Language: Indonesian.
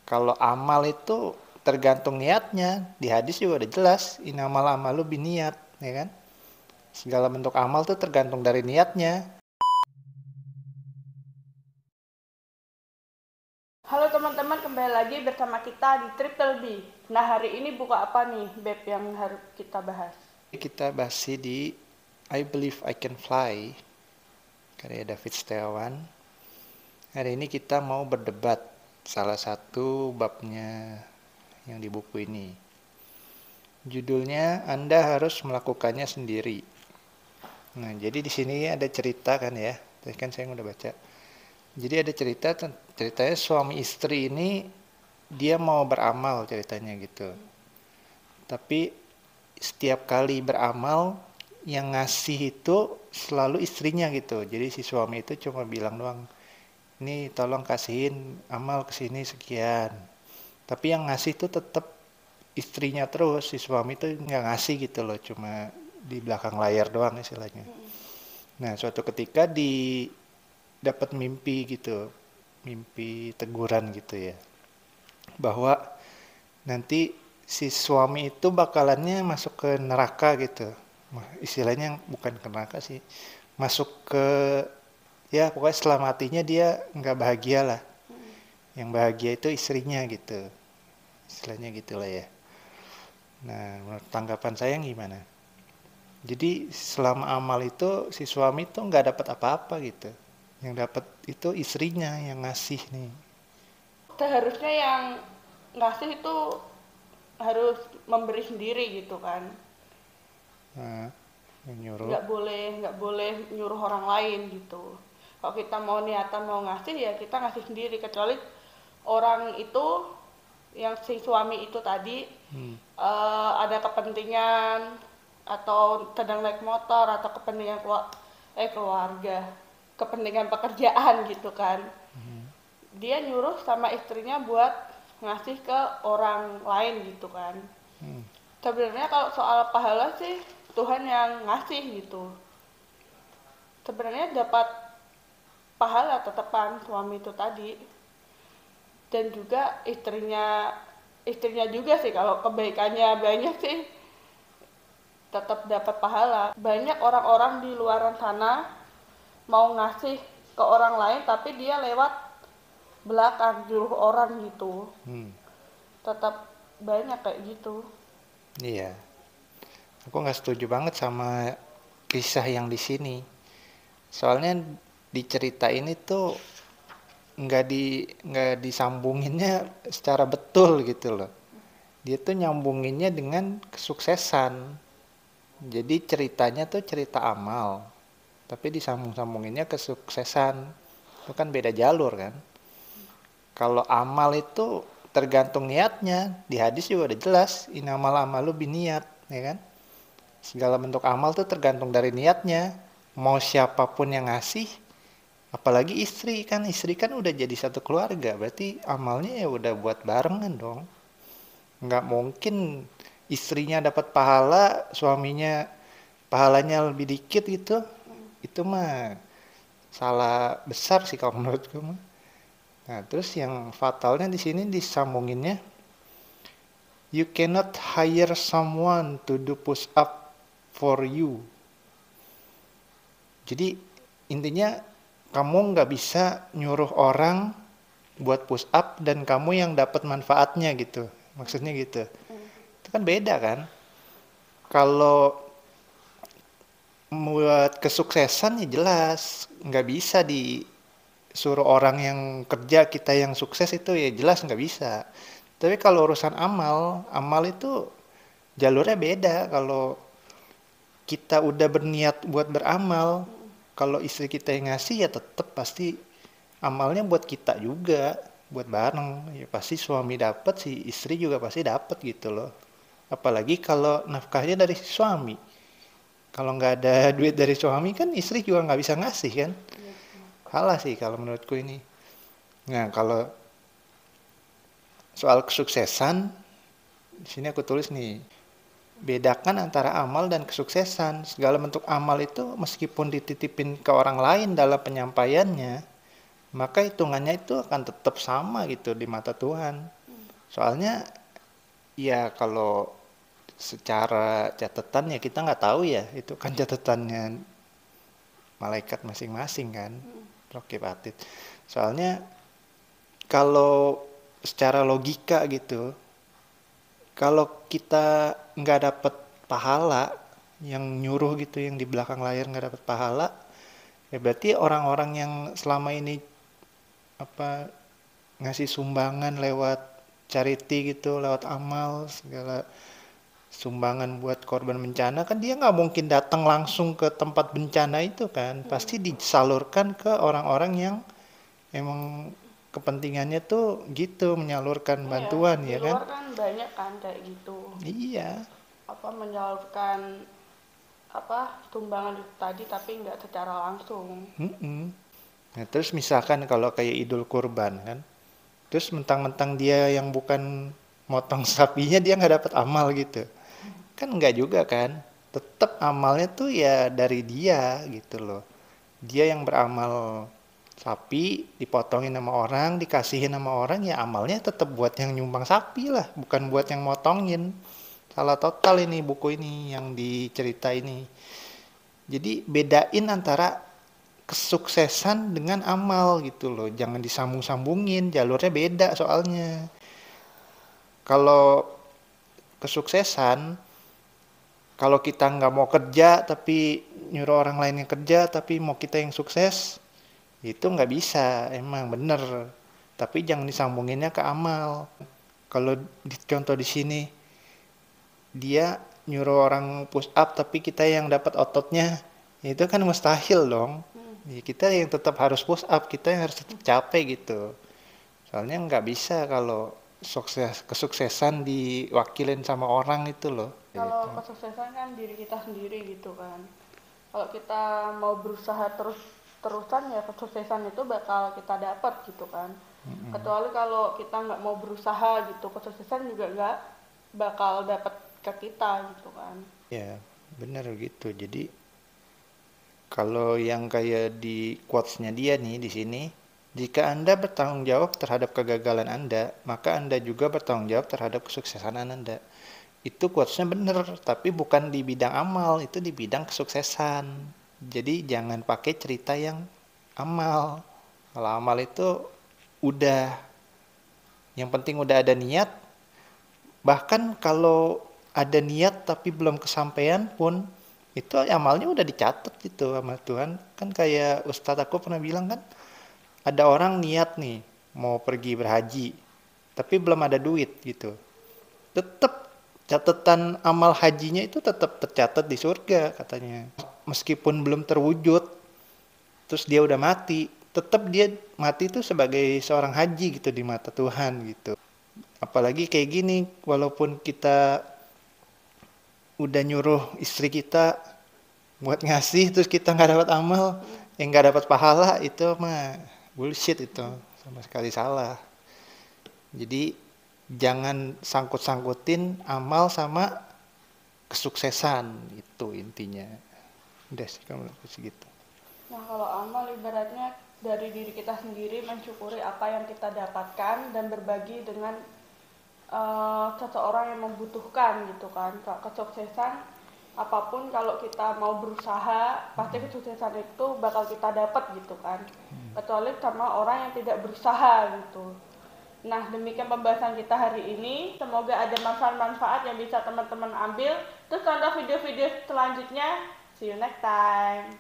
Kalau amal itu tergantung niatnya. Di hadis juga udah jelas, innamal amalu binniat, ya kan? Segala bentuk amal tuh tergantung dari niatnya. Halo teman-teman, kembali lagi bersama kita di Triple B. Nah, hari ini buka apa nih, Beb, yang harus kita bahas? Kita bahas di I Believe I Can Fly, karya David Setiawan. Hari ini kita mau berdebat salah satu babnya yang di buku ini. Judulnya Anda harus melakukannya sendiri. Nah, jadi di sini ada cerita kan ya. Tadi kan saya udah baca. Jadi ada ceritanya suami istri ini dia mau beramal ceritanya gitu. Tapi setiap kali beramal yang ngasih itu selalu istrinya gitu. Jadi si suami itu cuma bilang doang, ini tolong kasihin amal ke sini sekian. Tapi yang ngasih itu tetap istrinya terus, si suami itu nggak ngasih gitu loh, cuma di belakang layar doang istilahnya. Nah, suatu ketika dapat mimpi gitu, mimpi teguran gitu ya, bahwa nanti si suami itu bakalannya masuk ke neraka gitu. Istilahnya bukan ke neraka sih, masuk ke, ya pokoknya selama matinya dia nggak bahagia lah. Yang bahagia itu istrinya gitu, istilahnya gitulah ya. Nah, menurut tanggapan saya gimana? Jadi selama amal itu si suami itu nggak dapat apa-apa gitu. Yang dapat itu istrinya yang ngasih nih. Seharusnya yang ngasih itu harus memberi sendiri gitu kan. Nah, yang nyuruh. Nggak boleh nyuruh orang lain gitu. Kalau kita mau niatan mau ngasih ya kita ngasih sendiri, kecuali orang itu yang si suami itu tadi Hmm. ada kepentingan atau sedang naik motor atau kepentingan keluarga, kepentingan pekerjaan gitu kan. Dia nyuruh sama istrinya buat ngasih ke orang lain gitu kan. Hmm. Sebenarnya kalau soal pahala sih Tuhan yang ngasih gitu. Sebenarnya dapat pahala tetepan suami itu tadi, dan juga istrinya juga sih kalau kebaikannya banyak sih tetap dapat pahala. Banyak orang-orang di luar sana mau ngasih ke orang lain tapi dia lewat belakang juru orang gitu. Hmm. Tetap banyak kayak gitu. Iya, aku nggak setuju banget sama kisah yang di sini. Soalnya di cerita ini tuh nggak disambunginnya secara betul gitu loh. Dia tuh nyambunginnya dengan kesuksesan. Jadi ceritanya tuh cerita amal, tapi disambung-sambunginnya kesuksesan. Itu kan beda jalur kan. Kalau amal itu tergantung niatnya. Di hadis juga udah jelas, innamal amalu binniat, ya kan? Segala bentuk amal tuh tergantung dari niatnya. Mau siapapun yang ngasih, apalagi istri kan udah jadi satu keluarga, berarti amalnya ya udah buat barengan dong. Nggak mungkin istrinya dapat pahala, suaminya pahalanya lebih dikit gitu. Itu mah salah besar sih kalau menurutku mah. Nah, terus yang fatalnya di sini disambunginnya, you cannot hire someone to do push up for you. Jadi intinya kamu nggak bisa nyuruh orang buat push up dan kamu yang dapat manfaatnya gitu. Maksudnya gitu. Itu kan beda kan? Kalau buat kesuksesan ya jelas nggak bisa disuruh orang yang kerja kita yang sukses itu ya jelas nggak bisa. Tapi kalau urusan amal itu jalurnya beda. Kalau kita udah berniat buat beramal, kalau istri kita yang ngasih ya tetap pasti amalnya buat kita juga, buat bareng. Ya pasti suami dapat, si istri juga pasti dapat gitu loh. Apalagi kalau nafkahnya dari si suami. Kalau nggak ada duit dari suami kan istri juga nggak bisa ngasih kan. Kalah sih kalau menurutku ini. Nah, kalau soal kesuksesan, di sini aku tulis nih, bedakan antara amal dan kesuksesan. Segala bentuk amal itu meskipun dititipin ke orang lain dalam penyampaiannya, maka hitungannya itu akan tetap sama gitu di mata Tuhan. Soalnya ya kalau secara catatan ya kita nggak tahu ya, itu kan catatannya malaikat masing-masing kan, Rokib Atid. Soalnya kalau secara logika gitu, kalau kita nggak dapet pahala, yang nyuruh gitu, yang di belakang layar nggak dapet pahala, ya berarti orang-orang yang selama ini apa ngasih sumbangan lewat charity gitu, lewat amal segala sumbangan buat korban bencana, kan dia nggak mungkin datang langsung ke tempat bencana itu kan, pasti disalurkan ke orang-orang yang emang kepentingannya tuh gitu, menyalurkan Iya, bantuan di ya kan. luar kan banyak kan kayak gitu. Iya. Apa menyalurkan apa tumbangan itu tadi tapi nggak secara langsung. Mm-mm. Nah, terus misalkan kalau kayak Idul Kurban kan, terus mentang-mentang dia yang bukan motong sapinya dia nggak dapat amal gitu, kan nggak juga kan, tetap amalnya tuh ya dari dia gitu loh. Dia yang beramal sapi dipotongin sama orang, dikasihin sama orang, ya amalnya tetap buat yang nyumbang sapi lah, bukan buat yang motongin. Salah total ini buku ini yang dicerita ini. Jadi bedain antara kesuksesan dengan amal gitu loh. Jangan disambung-sambungin, jalurnya beda soalnya. Kalau kesuksesan, kalau kita nggak mau kerja tapi nyuruh orang lain yang kerja tapi mau kita yang sukses, itu nggak bisa, emang bener. Tapi jangan disambunginnya ke amal. Kalau contoh di sini, dia nyuruh orang push up tapi kita yang dapat ototnya, itu kan mustahil dong. Ya, kita yang tetap harus push up, kita yang harus tetap capek gitu. Soalnya nggak bisa kalau kesuksesan diwakilin sama orang itu loh. Kalau Gitu. kesuksesan kan diri kita sendiri gitu kan. Kalau kita mau berusaha terus-terusan ya kesuksesan itu bakal kita dapat gitu kan. Kecuali kalau kita nggak mau berusaha gitu, kesuksesan juga nggak bakal dapat ke kita gitu kan. Ya, bener gitu. Jadi kalau yang kayak di quotes-nya dia nih di sini, jika Anda bertanggung jawab terhadap kegagalan Anda, maka Anda juga bertanggung jawab terhadap kesuksesan Anda. Itu quotes-nya bener, tapi bukan di bidang amal, itu di bidang kesuksesan. Jadi jangan pakai cerita yang amal. Kalau amal itu udah, yang penting udah ada niat. Bahkan kalau ada niat tapi belum kesampaian pun, itu amalnya udah dicatat gitu sama Tuhan. Kan kayak Ustadz aku pernah bilang kan, ada orang niat nih mau pergi berhaji, tapi belum ada duit gitu. Tetap catatan amal hajinya itu tetap tercatat di surga katanya. Meskipun belum terwujud, terus dia udah mati, tetap dia mati itu sebagai seorang haji gitu di mata Tuhan gitu. Apalagi kayak gini, walaupun kita udah nyuruh istri kita buat ngasih terus kita nggak dapat amal, yang nggak dapat pahala, itu mah bullshit, itu sama sekali salah. Jadi jangan sangkut-sangkutin amal sama kesuksesan, itu intinya. Udah sih kamu segitu. Nah, kalau amal ibaratnya dari diri kita sendiri mensyukuri apa yang kita dapatkan dan berbagi dengan seseorang yang membutuhkan gitu kan. Kesuksesan apapun kalau kita mau berusaha pasti kesuksesan itu bakal kita dapat gitu kan. Kecuali sama orang yang tidak berusaha gitu. Nah, demikian pembahasan kita hari ini. Semoga ada manfaat-manfaat yang bisa teman-teman ambil. Terus tonton video-video selanjutnya. See you next time.